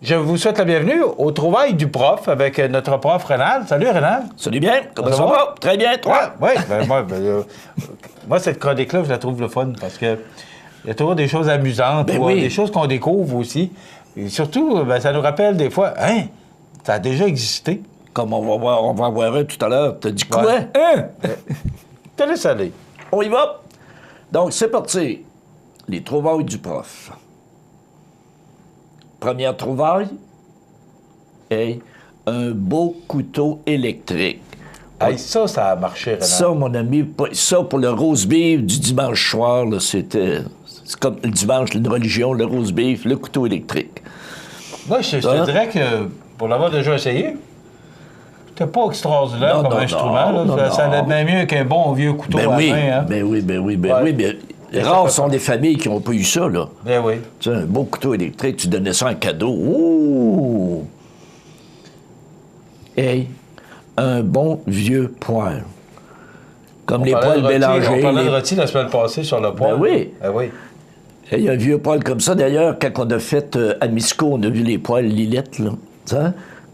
Je vous souhaite la bienvenue au Trouvailles du prof avec notre prof Rénal. Salut Rénal. Salut bien, comment ça va? Très bien, toi? Oui, moi, cette chronique-là, je la trouve le fun parce que il y a toujours des choses amusantes, des choses qu'on découvre aussi. Et surtout, ça nous rappelle des fois, ça a déjà existé. Comme on va voir un tout à l'heure. T'as dit quoi? Ouais. Te laisse aller. On y va? Donc, c'est parti. Les trouvailles du prof. Première trouvaille, un beau couteau électrique. Ça a marché, Rénal. Ça, mon ami, ça pour le roast beef du dimanche soir, là, c'était... C'est comme le dimanche, une religion, le roast beef, le couteau électrique. Moi, je te dirais que, pour l'avoir déjà essayé, c'était pas extraordinaire comme instrument. Ça allait bien mieux qu'un bon vieux couteau à main. Hein? Ben oui, mais... Rares sont des familles qui n'ont pas eu ça, là. Ben oui. Tu sais, un beau couteau électrique, tu donnais ça en cadeau. Ouh! Un bon vieux poêle. Comme les poêles Bélanger. On parlait de rôti la semaine passée sur le poêle. Ben oui. Ben oui. Il y a un vieux poêle comme ça. D'ailleurs, quand on a fait à Misco, on a vu les poêles Lilette, là. T'sais?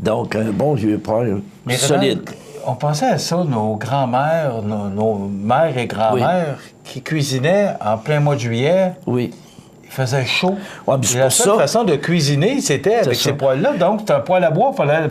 Donc, un bon vieux poêle solide. On pensait à ça, nos grands-mères, nos mères et grands-mères qui cuisinaient en plein mois de juillet. Oui. Il faisait chaud. Ouais, mais et la seule façon de cuisiner, c'était avec ces poêles-là. Donc, c'est un poêle à bois, fallait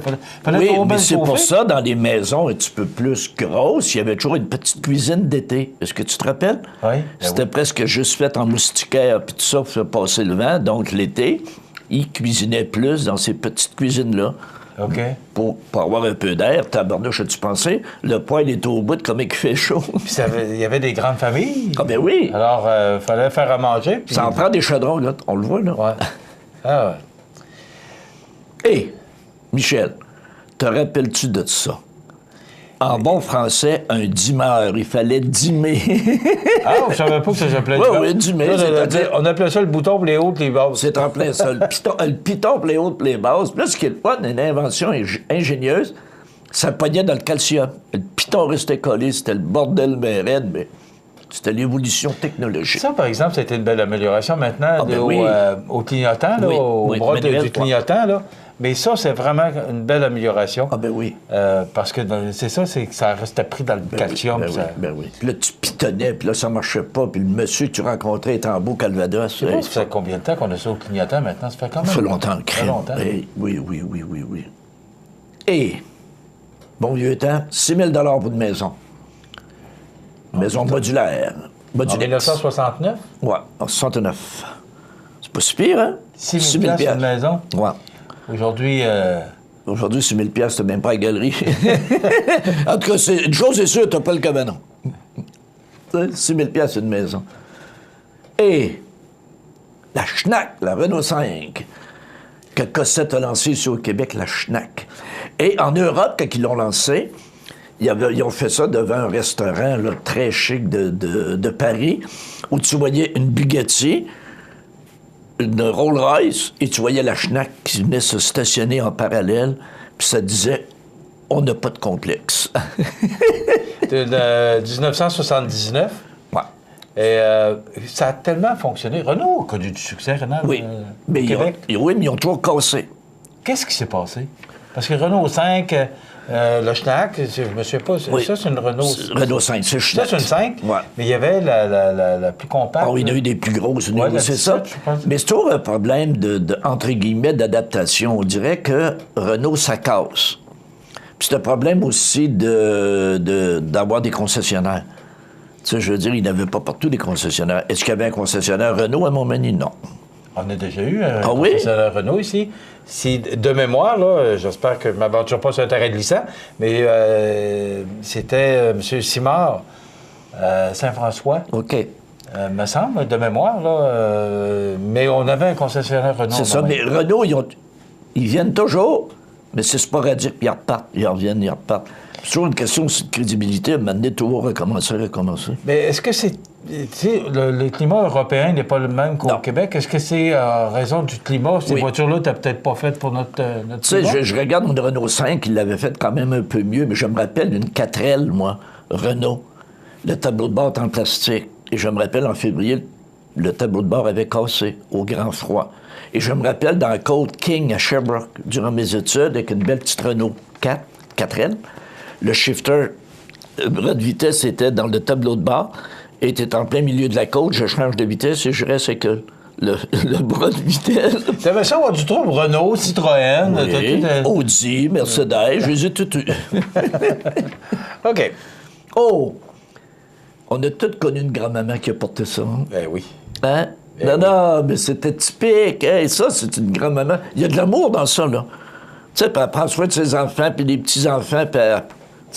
oui, mais c'est pour ça, dans les maisons un petit peu plus grosses, il y avait toujours une petite cuisine d'été. Est-ce que tu te rappelles? Oui. C'était presque juste fait en moustiquaire, puis tout ça, pour faire passer le vent. Donc, l'été, ils cuisinaient plus dans ces petites cuisines-là. OK. Pour avoir un peu d'air, tabarnouche, as-tu pensé? Le poêle est au bout de comme il fait chaud. Puis il y avait des grandes familles. Ah ben oui. Alors, il fallait faire à manger. Puis... Ça en prend des chaudrons, là. On le voit, là. Ouais. Ah ouais. Michel, te rappelles-tu de ça? En bon français, un dimeur. Il fallait dimer. Je savais pas que ça s'appelait dimer. On appelait ça le bouton pour les hautes et les basses. C'est en plein ça. Le piton pour les hautes et les basses. Puis là, ce qui est le fun, une invention ingénieuse, ça pognait dans le calcium. Le piton restait collé, c'était le bordel mais raide, mais c'était l'évolution technologique. Ça, par exemple, c'était une belle amélioration maintenant au clignotant, là, au bras du clignotant, là. Mais ça, c'est vraiment une belle amélioration. Ah ben oui. Parce que c'est que ça restait pris dans le calcium. Oui. Puis là, tu pitonnais, puis là, ça marchait pas, puis le monsieur que tu rencontrais était en beau Calvados. Ça fait combien de temps qu'on a ça au clignotant maintenant? Ça fait quand même... Ça fait longtemps, le crème. Oui. Et, bon vieux temps, 6 000 pour une maison. Maison modulaire. En 1969? Oui, en 69. C'est pas si pire, hein? 6 000 une maison? Oui. Aujourd'hui... Aujourd'hui, 6 000 t'as même pas la galerie. En tout cas, une chose est sûre, t'as pas le cabanon. 6 000 une maison. Et la Schnack, la Renault 5, que Cossette a lancé ici au Québec, la Schnack. Et en Europe, quand ils l'ont lancé, ils ont fait ça devant un restaurant là, très chic de Paris, où tu voyais une Bugatti, une Rolls-Royce, et tu voyais la Schnack qui venait se stationner en parallèle, puis ça disait « On n'a pas de complexe ». De 1979. Ouais. Et ça a tellement fonctionné. Renault a connu du succès, Renault, oui. Au Québec. Oui, mais ils ont toujours cassé. Qu'est-ce qui s'est passé? Parce que Renault 5... le Schnack, je ne me souviens pas, ça c'est une Renault... Renault 5, c'est Schnack. Ça c'est une 5, mais il y avait la plus compacte. Il y en a eu des plus grosses, c'est ça. Mais c'est toujours un problème entre guillemets, d'adaptation. On dirait que Renault, ça casse. Puis c'est un problème aussi d'avoir des concessionnaires. Tu sais, je veux dire, il n'avait pas partout des concessionnaires. Est-ce qu'il y avait un concessionnaire Renault à Montmagny? Non. On a déjà eu un concessionnaire Renault ici. Si, de mémoire, là, j'espère que je ne m'aventure pas sur un terrain glissant, mais c'était M. Simard, Saint-François. OK. Me semble, de mémoire, là. Mais on avait un concessionnaire Renault. C'est ça, mais Renault, ils viennent toujours, mais c'est sporadique, puis ils repartent, ils reviennent, ils repartent. C'est toujours une question aussi de crédibilité, maintenant, toujours recommencer. Mais est-ce que c'est... Tu sais, le climat européen n'est pas le même qu'au Québec. Est-ce que c'est en raison du climat? Ces voitures-là, tu n'as peut-être pas faites pour notre climat? Tu sais, je regarde une Renault 5, il l'avait fait quand même un peu mieux, mais je me rappelle d'une 4L, moi, Renault. Le tableau de bord en plastique. Et je me rappelle, en février, le tableau de bord avait cassé au grand froid. Et je me rappelle dans la côte King à Sherbrooke, durant mes études, avec une belle petite Renault 4L, le shifter, le bras de vitesse était dans le tableau de bord, et était en plein milieu de la côte, je change de vitesse et je reste avec le bras de vitesse. T'avais ça, du trouble Renault, Citroën, oui, Audi, Mercedes, je les ai toutes eues. OK. Oh! On a tous connu une grand-maman qui a porté ça. Ben oui. Hein? Non, mais c'était typique. Hey, ça, c'est une grand-maman. Il y a de l'amour dans ça, là. Tu sais, puis elle prend soin de ses enfants, puis des petits-enfants, puis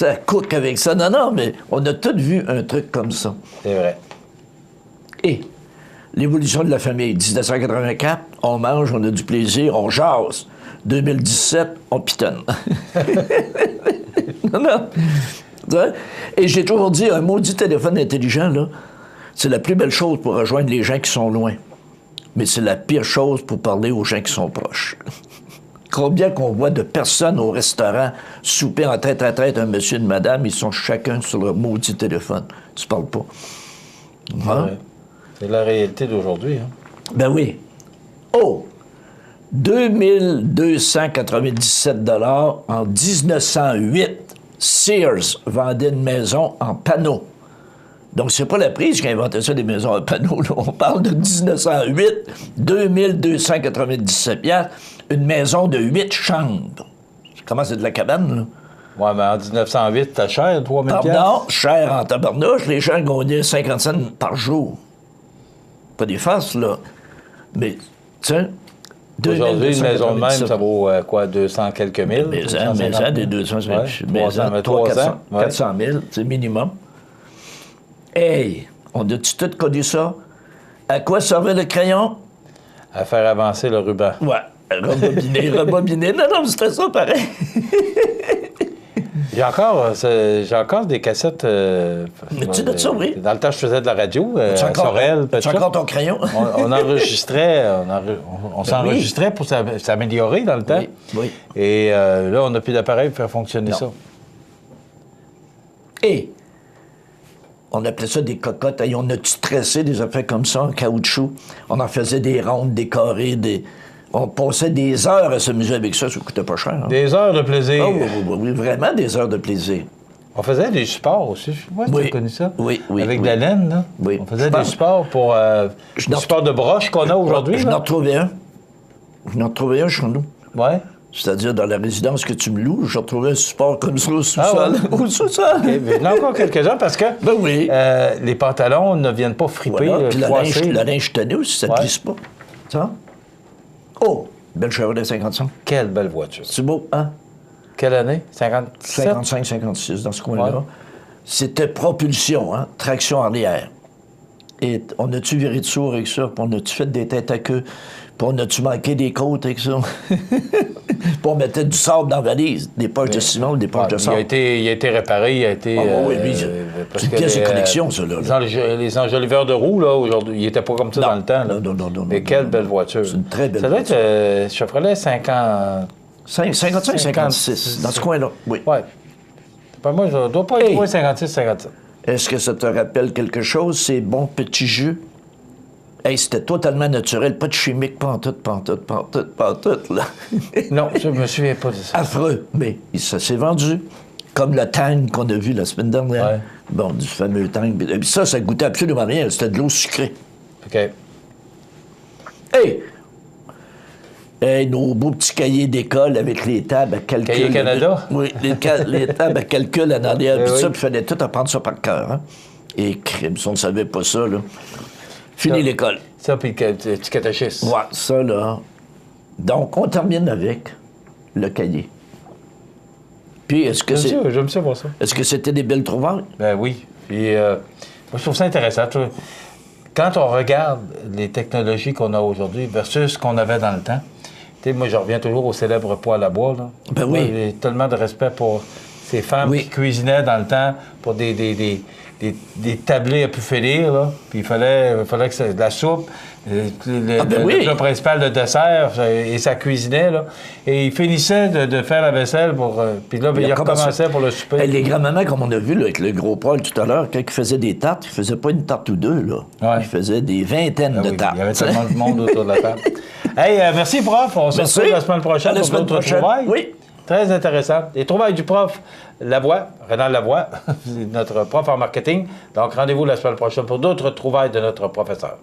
elle cook avec ça. Non, mais on a tous vu un truc comme ça. C'est vrai. Et l'évolution de la famille. 1984, on mange, on a du plaisir, on jase. 2017, on pitonne. Non. Et j'ai toujours dit, un maudit téléphone intelligent, là, c'est la plus belle chose pour rejoindre les gens qui sont loin. Mais c'est la pire chose pour parler aux gens qui sont proches. Combien qu'on voit de personnes au restaurant souper en tête-à-tête un monsieur et une madame, ils sont chacun sur leur maudit téléphone. Tu parles pas. Hein? C'est la réalité d'aujourd'hui. Hein? Ben oui. Oh! 2297 $ en 1908. Sears vendait une maison en panneau. Donc, c'est pas la prise qui a inventé ça, des maisons en panneau. Là. On parle de 1908, 2297 $, une maison de 8 chambres. Comment c'est de la cabane, là? Oui, mais en 1908, c'était cher, 3000 $. Non, cher en tabarnouche. Les gens gagnaient 50 cents par jour. Pas des faces, là. Mais, tu sais... Aujourd'hui, une maison de même, ça vaut quoi, 200 quelques mille? Mais ça, des 200, mais 400 000, c'est minimum. Hey, on a-tu tout connu ça? À quoi servait le crayon? À faire avancer le ruban. Ouais, rebobiner. Non, c'était ça pareil. J'ai encore des cassettes. Mais tu as ça, oui? Dans le temps, je faisais de la radio, à Sorel. Tu as encore ton crayon? on enregistrait, on s'enregistrait pour s'améliorer dans le temps. Oui. Et là, on n'a plus d'appareil pour faire fonctionner ça. Et on appelait ça des cocottes. Et on a-tu tressé des affaires comme ça en caoutchouc? On en faisait des rondes, des carrés, On passait des heures à s'amuser avec ça coûtait pas cher. Hein? Des heures de plaisir. Oh, oui, vraiment des heures de plaisir. On faisait des supports aussi. Je sais pas si tu as connu ça. Oui. Avec de la laine, là. Oui. On faisait des supports pour... des supports de broche qu'on a aujourd'hui. Je n'en retrouvais un. Chez nous. Ouais. C'est-à-dire, dans la résidence que tu me loues, je retrouvais un support comme ça au sous-sol. Au sous-sol. Okay. Il y en a encore quelques-uns parce que les pantalons ne viennent pas friper. Voilà. Puis la linge tenue aussi, ça ne glisse pas. Ça? Oh! Belle Chevrolet 55. Quelle belle voiture. C'est beau, hein? Quelle année? 55, 56, dans ce coin-là. Ouais. C'était propulsion, hein? Traction arrière. Et on a-tu viré de sourd avec ça? Puis on a-tu fait des têtes à queue? Puis on a-tu manqué des côtes avec ça? Puis on mettait du sable dans la valise, des poches de ciment, des poches de sable. Il a été réparé, il a été... c'est une pièce de collection, ça, là. Les enjoliveurs de roues, là, aujourd'hui, ils n'étaient pas comme ça dans le temps. Là. Non. Mais quelle belle voiture. C'est une très belle voiture. Ça doit être Chevrolet 50... 55, 56, dans ce coin-là, oui. Oui. Moi, je ne dois pas être loin 56, 57. Est-ce que ça te rappelle quelque chose, ces bons petits jus? Hey, c'était totalement naturel, pas de chimique, pantoute, là. Non, je me souviens pas de ça. Affreux, mais ça s'est vendu. Comme le Tang qu'on a vu la semaine dernière. Ouais. Bon, du fameux Tang. Et puis ça goûtait absolument rien, c'était de l'eau sucrée. OK. Hey, nos beaux petits cahiers d'école avec les tables à calcul. Cahiers Canada? Oui, les tables à calcul en arrière, puis ça, puis il fallait tout apprendre ça par cœur. Hein? Et crime, on ne savait pas ça, là. Fini l'école. Ça, puis le petit catéchisme. Ouais, ça, là. Donc, on termine avec le cahier. Puis, est-ce que c'est... J'aime ça voir ça. Est-ce que c'était des belles trouvailles? Ben oui. Puis, moi, je trouve ça intéressant. Quand on regarde les technologies qu'on a aujourd'hui versus ce qu'on avait dans le temps, tu sais, moi, je reviens toujours au célèbre poêle à bois, là. Ben oui. Moi, j'ai tellement de respect pour ces femmes qui cuisinaient dans le temps pour des tablés à pu finir, là. Puis il fallait que c'est de la soupe. Le plat principal de dessert, et ça cuisinait, là. Et il finissait de faire la vaisselle pour... puis là, il recommençait pour le souper. Les grands-mamans, comme on a vu là, avec le gros Paul tout à l'heure, quand ils faisaient des tartes, ils faisaient pas une tarte ou deux, là. Ouais. Ils faisaient des vingtaines de tartes. Il y avait tellement de monde autour de la table. Hey, merci, prof. On se retrouve la semaine prochaine pour d'autres trouvailles. Oui. Très intéressant. Les trouvailles du prof Lavoie, Renald Lavoie, notre prof en marketing. Donc, rendez-vous la semaine prochaine pour d'autres trouvailles de notre professeur.